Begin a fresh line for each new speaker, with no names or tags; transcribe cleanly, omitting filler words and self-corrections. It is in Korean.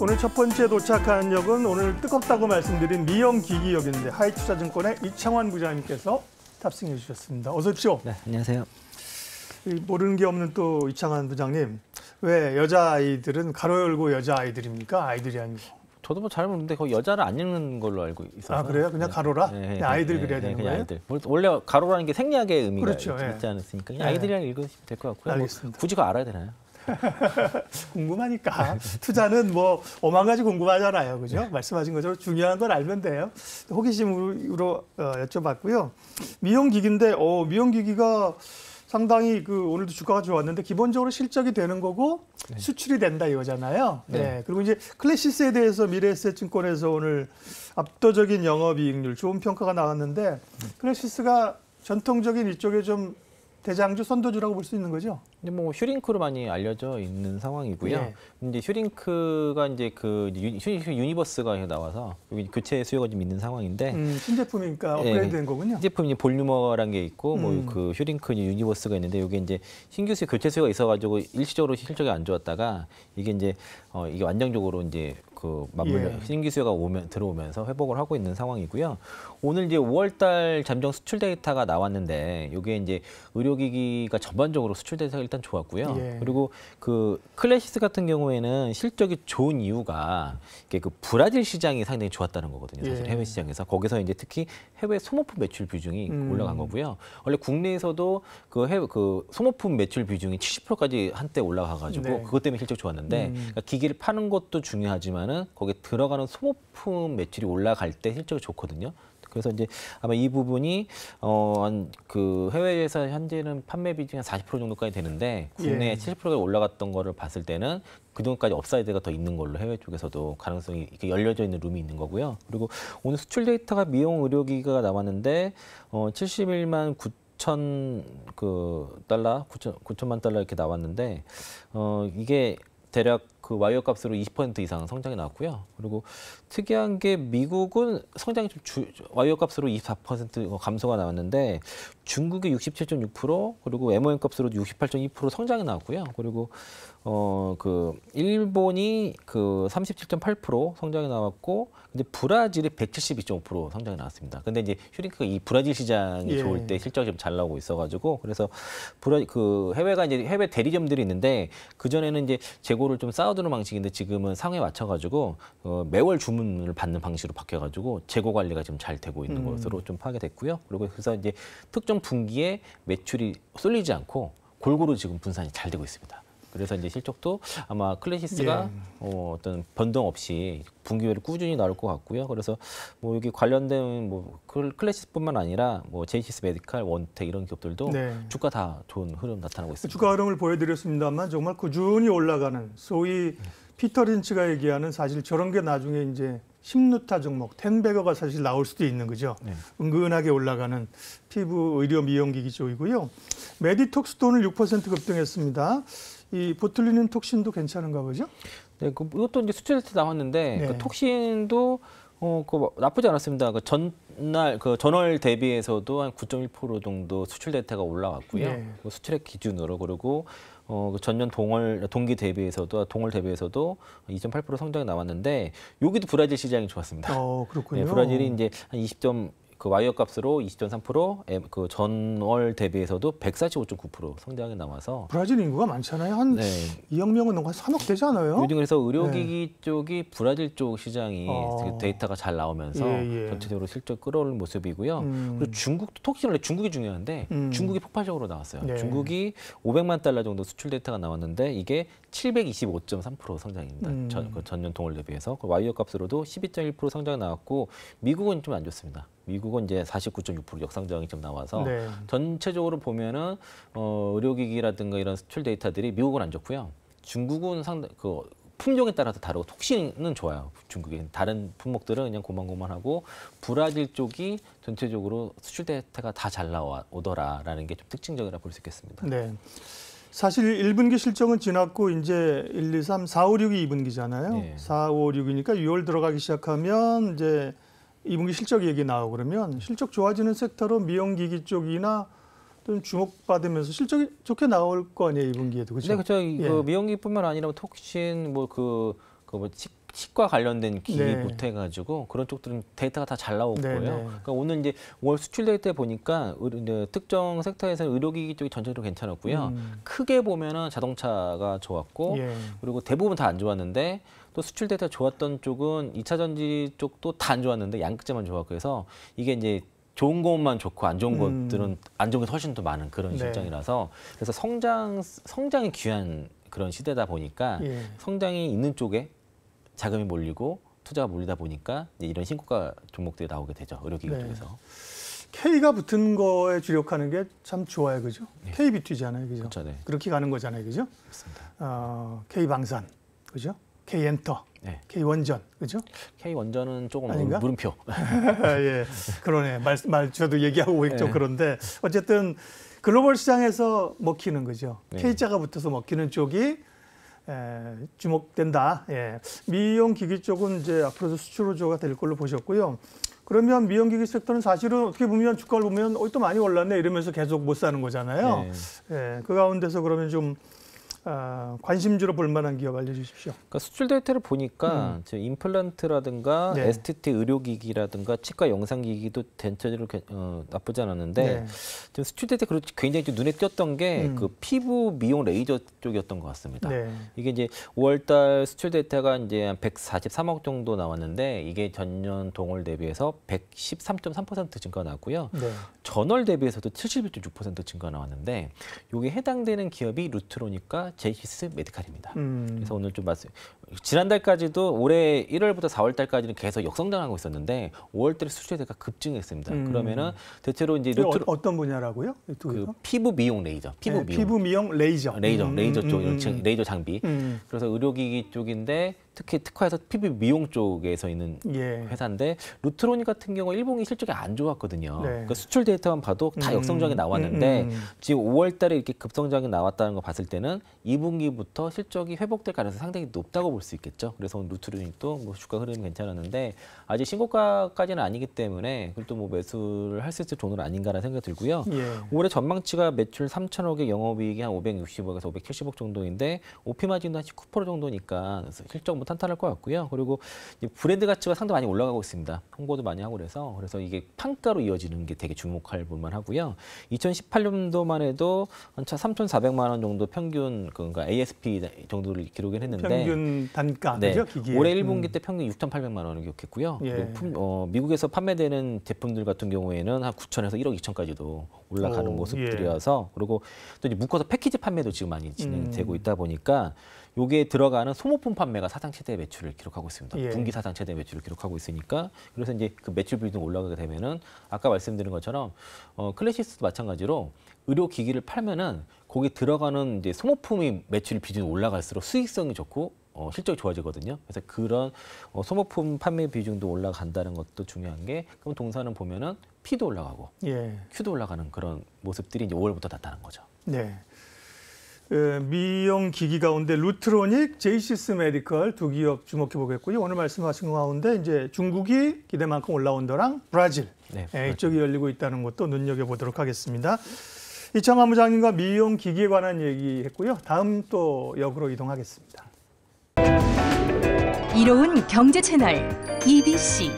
오늘 첫 번째 도착한 역은 오늘 뜨겁다고 말씀드린 미영기기역인데 하이투자증권의 이창환 부장님께서 탑승해 주셨습니다. 어서 오십시오.
네, 안녕하세요.
모르는 게 없는 또 이창환 부장님, 왜 여자아이들은 가로 열고 여자아이들입니까? 아이들이 아니고.
저도 뭐 잘 모르는데 거의 여자를 안 읽는 걸로 알고 있어서.
아, 그래요? 그냥 가로라?
네,
그냥 아이들 그래야 되는
그냥
거예요?
아이들. 원래 가로라는 게 생략의 의미가
그렇죠,
있지 않았으니까 그냥
네.
아이들이랑 읽으시면 될 것 같고요.
알겠습니다.
뭐 굳이 그거 알아야 되나요?
궁금하니까. 투자는 뭐 오만 가지 궁금하잖아요. 그죠? 말씀하신 것처럼 중요한 건 알면 돼요. 호기심으로 여쭤봤고요. 미용기기인데 미용기기가 상당히 오늘도 주가가 좋았는데 기본적으로 실적이 되는 거고 수출이 된다 이거잖아요. 네. 그리고 이제 클래시스에 대해서 미래에셋증권에서 오늘 압도적인 영업이익률 좋은 평가가 나왔는데 클래시스가 전통적인 이쪽에 좀 대장주 선도주라고 볼 수 있는 거죠.
근데 뭐 슈링크로 많이 알려져 있는 상황이고요.
예.
이제 슈링크가 이제 유니버스가 나와서 여기 교체 수요가 좀 있는 상황인데
신제품이니까 업그레이드된 거군요.
신제품이 볼륨어라는 게 있고 뭐 그 슈링크 유니버스가 있는데 여기 이제 신규 수요 교체 수요가 있어가지고 일시적으로 실적이 안 좋았다가 이게 이제 이게 완전적으로 이제 맞물려 신규 수요가 들어오면서 회복을 하고 있는 상황이고요. 오늘 이제 5월달 잠정 수출 데이터가 나왔는데 이게 이제 의료기기가 전반적으로 수출 데이터가 일단 좋았고요. 그리고 그 클래시스 같은 경우에는 실적이 좋은 이유가 이게 그 브라질 시장이 상당히 좋았다는 거거든요. 사실 해외 시장에서 거기서 이제 특히 해외 소모품 매출 비중이 올라간 거고요. 원래 국내에서도 그 소모품 매출 비중이 70%까지 한때 올라가가지고 그것 때문에 실적 좋았는데 그러니까 기기를 파는 것도 중요하지만은 거기에 들어가는 소모품 매출이 올라갈 때 실적이 좋거든요. 그래서 이제 아마 이 부분이 그 해외에서 현재는 판매 비중이 한 40% 정도까지 되는데 국내에 70%가 올라갔던 거를 봤을 때는 그 정도까지 업사이드가 더 있는 걸로 해외 쪽에서도 가능성이 이렇게 열려져 있는 룸이 있는 거고요. 그리고 오늘 수출 데이터가 미용 의료기기가 나왔는데 71만 9천 달러, 9천만 달러 이렇게 나왔는데 이게 대략 그 와이어 값으로 20% 이상 성장이 나왔고요. 그리고 특이한 게 미국은 성장이 좀 와이어 값으로 24% 감소가 나왔는데 중국이 67.6% 그리고 MOM 값으로도 68.2% 성장이 나왔고요. 그리고 그 일본이 그 37.8% 성장이 나왔고 근데 브라질이 172.5% 성장이 나왔습니다. 근데 이제 슈링크가 이 브라질 시장이 좋을 때 실적이 좀 잘 나오고 있어가지고 그래서 해외가 이제 해외 대리점들이 있는데 그 전에는 이제 재고를 좀 쌓아두는 방식인데 지금은 상황에 맞춰가지고 매월 주문을 받는 방식으로 바뀌어가지고 재고 관리가 좀 잘 되고 있는 것으로 좀 파악이 됐고요. 그리고 그래서 이제 특정 분기에 매출이 쏠리지 않고 골고루 지금 분산이 잘 되고 있습니다. 그래서 이제 실적도 아마 클래시스가 어떤 변동 없이 분기별로 꾸준히 나올 것 같고요. 그래서 뭐 여기 관련된 뭐 클래시스뿐만 아니라 뭐 제이시스 메디칼, 원텍 이런 기업들도 주가 다 좋은 흐름 나타나고 있습니다.
주가 흐름을 보여드렸습니다만 정말 꾸준히 올라가는 소위 피터 린치가 얘기하는 사실 저런 게 나중에 이제 심루타 종목, 텐베거가 사실 나올 수도 있는 거죠. 은근하게 올라가는 피부 의료 미용기기 쪽이고요. 메디톡스도 오늘 6% 급등했습니다. 이 보툴리닌 톡신도 괜찮은가 보죠?
네, 이것도 이제 수출 데이터 나왔는데 그 톡신도 나쁘지 않았습니다. 전월 대비해서도 한 9.1% 정도 수출 데이터가 올라왔고요. 수출액 기준으로 그리고 전년 동기 대비해서도 동월 대비해서도 2.8% 성장이 나왔는데 여기도 브라질 시장이 좋았습니다.
그렇군요.
네, 브라질이 이제 한 20점 그 와이어 값으로 20.3%, 그 전월 대비해서도 145.9% 성장이 나와서
브라질 인구가 많잖아요. 한 2억 명은 넘고 한 3억 되지 않아요?
요즘 그래서 의료기기 쪽이 브라질 쪽 시장이 데이터가 잘 나오면서 전체적으로 실적 끌어오는 모습이고요. 그리고 중국도 톡신 원래 중국이 중요한데 중국이 폭발적으로 나왔어요. 중국이 500만 달러 정도 수출 데이터가 나왔는데 이게 725.3% 성장입니다. 전년 동월 대비해서 와이어 값으로도 12.1% 성장이 나왔고 미국은 좀 안 좋습니다. 미국은 이제 49.6% 역성장이 좀 나와서 전체적으로 보면은 의료기기라든가 이런 수출 데이터들이 미국은 안 좋고요. 중국은 품종에 따라서 다르고 톡신은 좋아요. 중국이 다른 품목들은 그냥 고만고만하고 브라질 쪽이 전체적으로 수출 데이터가 다 잘 나오더라라는 게 좀 특징적이라 볼 수 있겠습니다.
네. 사실 1분기 실적은 지났고 이제 1, 2, 3, 4, 5, 6이 2분기잖아요. 4, 5, 6이니까 6월 들어가기 시작하면 이제 2분기 실적 얘기 나오고 그러면 실적 좋아지는 섹터로 미용기기 쪽이나 좀 주목받으면서 실적이 좋게 나올 거 아니에요, 2분기에도. 그렇죠?
네, 그렇죠. 그 미용기기뿐만 아니라 톡신 치과 관련된 기기부터
네.
해가지고 그런 쪽들은 데이터가 다 잘 나오고요.
네, 네.
그러니까 오늘 이제 5월 수출 데이터 보니까 특정 섹터에서는 의료기기 쪽이 전체적으로 괜찮았고요. 크게 보면은 자동차가 좋았고
예.
그리고 대부분 다 안 좋았는데 또 수출 데이터 좋았던 쪽은 2차 전지 쪽도 다 안 좋았는데 양극재만 좋았고 해서 이게 이제 좋은 것만 좋고 안 좋은 것들은 안 좋은 게 훨씬 더 많은 그런
네.
실정이라서 그래서 성장이 귀한 그런 시대다 보니까
예.
성장이 있는 쪽에 자금이 몰리고 투자가 몰리다 보니까 이제 이런 신고가 종목들이 나오게 되죠. 의료기기
네.
쪽에서.
K가 붙은 거에 주력하는 게 참 좋아요, 그죠?
네.
KBT잖아요, 그죠?
그렇죠, 네.
그렇게 가는 거잖아요, 그죠?
그렇습니다.
K방산, 그죠? K엔터,
네.
K원전, 그죠?
K 원전은 조금
아닌가?
물음표.
예, 그러네. 말 저도 얘기하고 좀
네.
그런데 어쨌든 글로벌 시장에서 먹히는 거죠.
네.
K자가 붙어서 먹히는 쪽이 주목된다. 예. 미용기기 쪽은 이제 앞으로도 수출 호조가 될 걸로 보셨고요. 그러면 미용기기 섹터는 사실은 어떻게 보면 주가를 보면 또 많이 올랐네 이러면서 계속 못 사는 거잖아요.
네.
예. 그 가운데서 그러면 좀 관심주로 볼 만한 기업 알려주십시오.
그러니까 수출 데이터를 보니까 이제 임플란트라든가
네.
STT 의료기기라든가 치과 영상기기도 전체적으로 나쁘지 않았는데
네.
지금 수출 데이터 굉장히 좀 눈에 띄었던 게 그 피부 미용 레이저 쪽이었던 것 같습니다.
네.
이게 이제 5월달 수출 데이터가 이제 한 143억 정도 나왔는데 이게 전년 동월 대비해서 113.3% 증가 나왔고요.
네.
전월 대비해서도 71.6% 증가 나왔는데 이게 해당되는 기업이 루트로니까 제이시스 메디칼입니다. 그래서 오늘 좀 지난달까지도 올해 1월부터 4월달까지는 계속 역성장하고 있었는데 5월달에 수출 대가 급증했습니다. 그러면은 대체로 이제 루트로
어떤 분야라고요?
그 피부 미용 레이저, 피부 미용.
피부 미용 레이저.
레이저 쪽, 레이저 장비.
음.
그래서 의료기기 쪽인데 특히 특화해서 피부 미용 쪽에서 있는
예.
회사인데 루트로닉 같은 경우 1분기 실적이 안 좋았거든요.
네.
그러니까 수출 데이터만 봐도 다 역성장이 나왔는데 지금 5월달에 이렇게 급성장이 나왔다는 거 봤을 때는 2분기부터 실적이 회복될 가능성이 상당히 높다고 볼 수 있겠죠. 그래서 루트로닉도 뭐 주가 흐름이 괜찮았는데 아직 신고가까지는 아니기 때문에 그것도 뭐 매수를 할 수 있을 정도는 아닌가라는 생각이 들고요.
예.
올해 전망치가 매출 3천억에 영업이익이 한 560억에서 570억 정도인데 OP 마진도 한 19% 정도니까 실적 뭐 탄탄할 것 같고요. 그리고 이제 브랜드 가치가 상당히 많이 올라가고 있습니다. 홍보도 많이 하고 그래서 이게 판가로 이어지는 게 되게 주목할 볼만 하고요. 2018년도만 해도 한 3,400만 원 정도 평균 그러니까 ASP 정도를 기록을 했는데
평균 단가
네.
그죠? 기기에.
올해 1분기 때 평균 6,800만 원을 기록했고요.
예.
그리고 미국에서 판매되는 제품들 같은 경우에는 한 9천에서 1억 2천까지도 올라가는
오,
모습들이어서 그리고 또 이제 묶어서 패키지 판매도 지금 많이 진행되고 있다 보니까 요게 들어가는 소모품 판매가 사상 최대 매출을 기록하고 있습니다.
예.
분기 사상 최대 매출을 기록하고 있으니까 그래서 이제 그 매출 비중 올라가게 되면은 아까 말씀드린 것처럼 클래시스도 마찬가지로 의료 기기를 팔면은 거기 들어가는 이제 소모품이 매출 비중이 올라갈수록 수익성이 좋고 실적이 좋아지거든요. 그래서 그런 소모품 판매 비중도 올라간다는 것도 중요한 게 그럼 동사는 보면은 P도 올라가고
예.
Q도 올라가는 그런 모습들이 이제 5월부터 나타난 거죠.
네. 미용 기기 가운데 루트로닉, 제이시스 메디컬 두 기업 주목해 보겠고요. 오늘 말씀하신 가운데 이제 중국이 기대만큼 올라온더랑 브라질
네,
이쪽이 열리고 있다는 것도 눈여겨 보도록 하겠습니다. 이창환 부장님과 미용 기기에 관한 얘기했고요. 다음 또 역으로 이동하겠습니다.
이로운 경제 채널 EBC